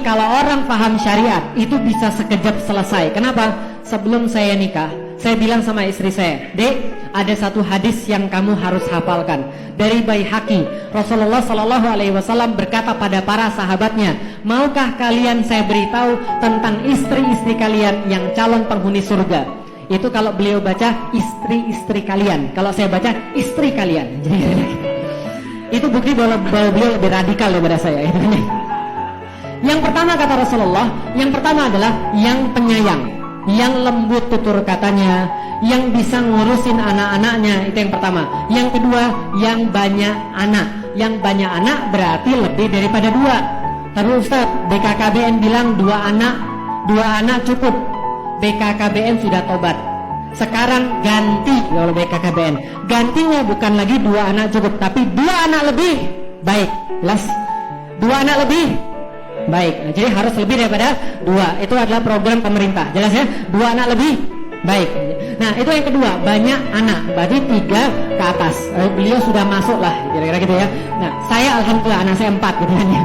kalau orang paham syariat itu bisa sekejap selesai. Kenapa? Sebelum saya nikah, saya bilang sama istri saya, Dek, ada satu hadis yang kamu harus hafalkan dari Baihaqi. Rasulullah Shallallahu Alaihi Wasallam berkata pada para sahabatnya, maukah kalian saya beritahu tentang istri-istri kalian yang calon penghuni surga? Itu kalau beliau baca istri-istri kalian, kalau saya baca istri kalian. Itu bukti bahwa beliau lebih radikal daripada saya. Yang pertama kata Rasulullah, yang pertama adalah yang penyayang, yang lembut tutur katanya, yang bisa ngurusin anak-anaknya, itu yang pertama. Yang kedua, yang banyak anak. Yang banyak anak berarti lebih daripada 2. Terus Ustaz, BKKBN bilang 2 anak cukup. BKKBN sudah tobat. Sekarang ganti oleh BKKBN. Gantinya bukan lagi 2 anak cukup, tapi 2 anak lebih baik. Jelas? 2 anak lebih baik. Nah, jadi harus lebih daripada 2. Itu adalah program pemerintah. Jelas ya? 2 anak lebih baik. Nah, itu yang kedua, banyak anak. Berarti 3 ke atas. Beliau sudah masuk lah, kira-kira gitu ya. Nah, saya alhamdulillah anak saya 4 gitu kan ya.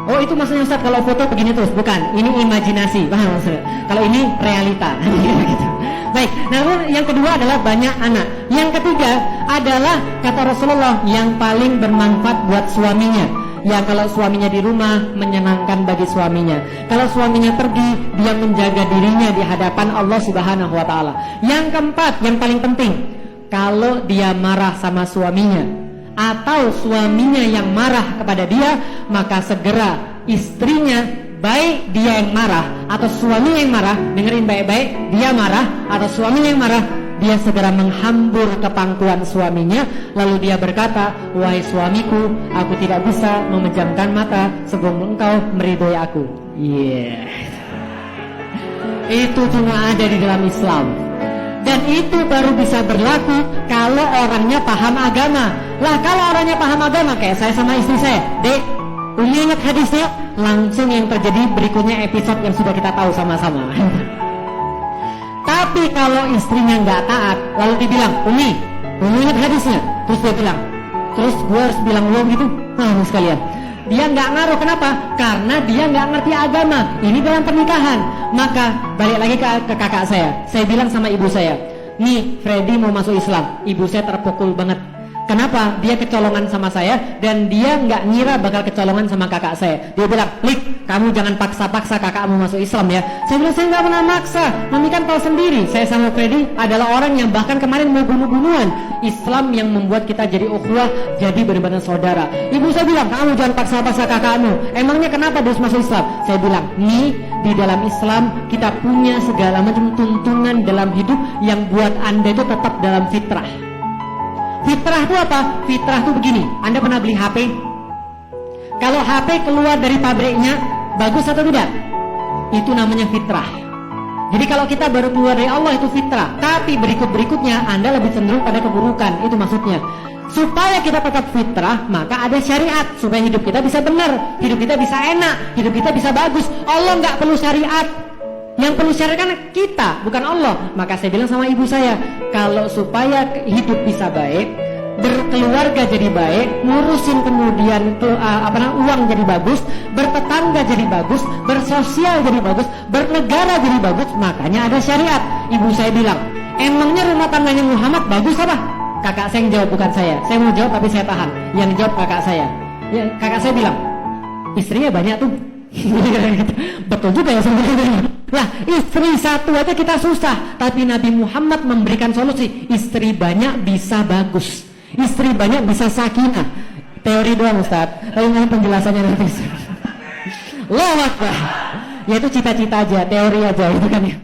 Oh, itu maksudnya Ustaz kalau foto begini terus? Bukan, ini imajinasi. Paham maksudnya? Kalau ini realita. Gitu. Baik, namun yang kedua adalah banyak anak. Yang ketiga adalah kata Rasulullah yang paling bermanfaat buat suaminya. Ya, kalau suaminya di rumah menyenangkan bagi suaminya. Kalau suaminya pergi, dia menjaga dirinya di hadapan Allah Subhanahu wa taala. Yang keempat, yang paling penting, kalau dia marah sama suaminya atau suaminya yang marah kepada dia, maka segera istrinya, baik dia yang marah atau suaminya yang marah, dengerin baik-baik, dia marah atau suaminya yang marah, dia segera menghambur ke pangkuan suaminya, lalu dia berkata, wahai suamiku, aku tidak bisa memejamkan mata sebelum engkau meridhoi aku. Itu cuma ada di dalam Islam. Dan itu baru bisa berlaku kalau orangnya paham agama. Lah kalau orangnya paham agama, kayak saya sama istri saya, Dek, Umi ingat hadisnya? Langsung yang terjadi berikutnya episode yang sudah kita tahu sama-sama. Tapi kalau istrinya nggak taat, lalu dibilang, Umi ingat hadisnya? Terus dia bilang, terus gue harus bilang lo gitu? Nah sekalian, dia nggak ngaruh. Kenapa? Karena dia nggak ngerti agama. Ini dalam pernikahan. Maka balik lagi ke kakak saya bilang sama ibu saya, nih Freddy mau masuk Islam. Ibu saya terpukul banget. Kenapa? Dia kecolongan sama saya dan dia nggak ngira bakal kecolongan sama kakak saya. Dia bilang, Lik, kamu jangan paksa-paksa kakakmu masuk Islam ya. Saya bilang, saya nggak pernah maksa. Mami kan tahu sendiri, saya sama Freddy adalah orang yang bahkan kemarin mau bunuh-bunuhan. Islam yang membuat kita jadi ukhuwah, jadi benar-benar saudara. Ibu saya bilang, kamu jangan paksa-paksa kakakmu. Emangnya kenapa harus masuk Islam? Saya bilang, nih di dalam Islam kita punya segala macam tuntunan dalam hidup yang buat Anda itu tetap dalam fitrah. Fitrah itu apa? Fitrah itu begini, Anda pernah beli HP? Kalau HP keluar dari pabriknya, bagus atau tidak? Itu namanya fitrah. Jadi kalau kita baru keluar dari Allah itu fitrah. Tapi berikut-berikutnya Anda lebih cenderung pada keburukan. Itu maksudnya. Supaya kita tetap fitrah, maka ada syariat. Supaya hidup kita bisa benar, hidup kita bisa enak, hidup kita bisa bagus. Allah nggak perlu syariat. Yang perlu syariat kan kita, bukan Allah. Maka saya bilang sama ibu saya, kalau supaya hidup bisa baik, berkeluarga jadi baik, ngurusin kemudian uang jadi bagus, bertetangga jadi bagus, bersosial jadi bagus, bernegara jadi bagus, makanya ada syariat. Ibu saya bilang, emangnya rumah tangganya Muhammad bagus apa? Kakak saya yang jawab, bukan saya. Saya mau jawab tapi saya tahan. Yang jawab kakak saya. Ya, kakak saya bilang, istrinya banyak tuh. Betul juga ya sebenarnya. Lah, istri satu aja kita susah, tapi Nabi Muhammad memberikan solusi. Istri banyak bisa bagus, istri banyak bisa sakinah. Teori doang Ustaz, tapi mohon penjelasannya nanti. Allahu Akbar. Ya itu cita-cita aja, teori aja itu kan ya.